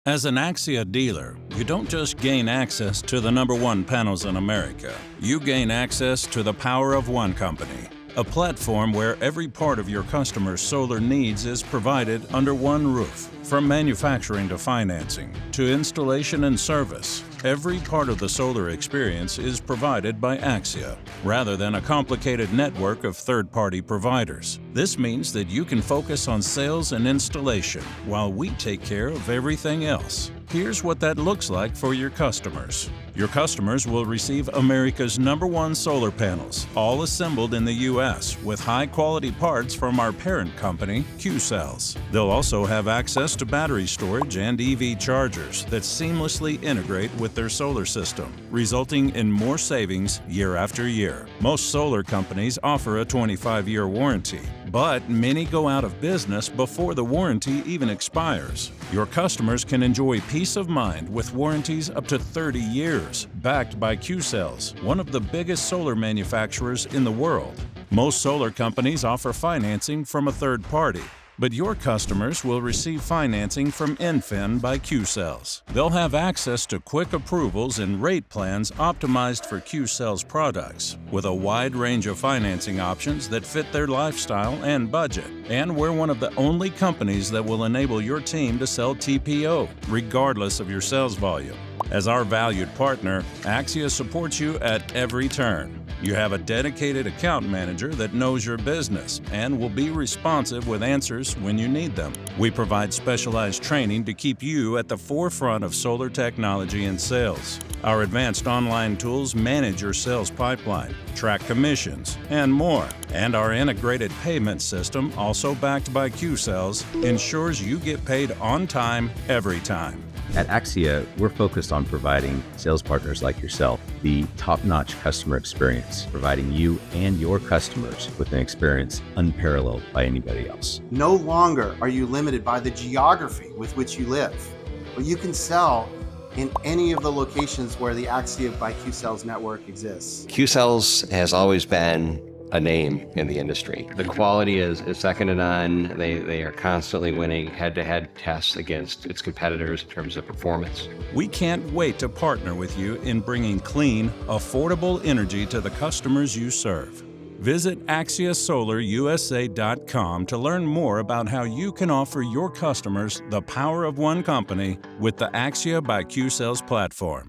As an Axia dealer, you don't just gain access to the #1 panels in America. You gain access to the power of one company, a platform where every part of your customer's solar needs is provided under one roof. From manufacturing to financing, to installation and service, every part of the solar experience is provided by Axia, rather than a complicated network of third-party providers. This means that you can focus on sales and installation while we take care of everything else. Here's what that looks like for your customers. Your customers will receive America's #1 solar panels, all assembled in the U.S. with high-quality parts from our parent company, Qcells. They'll also have access to battery storage and EV chargers that seamlessly integrate with their solar system, resulting in more savings year after year. Most solar companies offer a 25-year warranty, but many go out of business before the warranty even expires. Your customers can enjoy peace of mind with warranties up to 30 years, backed by Qcells, one of the biggest solar manufacturers in the world. Most solar companies offer financing from a third party, but your customers will receive financing from Infin by Qcells. They'll have access to quick approvals and rate plans optimized for Qcells products, with a wide range of financing options that fit their lifestyle and budget. And we're one of the only companies that will enable your team to sell TPO, regardless of your sales volume. As our valued partner, Axia supports you at every turn. You have a dedicated account manager that knows your business and will be responsive with answers when you need them. We provide specialized training to keep you at the forefront of solar technology and sales. Our advanced online tools manage your sales pipeline, track commissions, and more. And our integrated payment system, also backed by Qcells, ensures you get paid on time, every time. At Axia, we're focused on providing sales partners like yourself the top-notch customer experience, providing you and your customers with an experience unparalleled by anybody else. No longer are you limited by the geography with which you live, but you can sell in any of the locations where the Axia by Qcells network exists. Qcells has always been a name in the industry. The quality is second to none. They are constantly winning head-to-head tests against its competitors in terms of performance. We can't wait to partner with you in bringing clean, affordable energy to the customers you serve. Visit AxiaSolarUSA.com to learn more about how you can offer your customers the power of one company with the Axia by Qcells platform.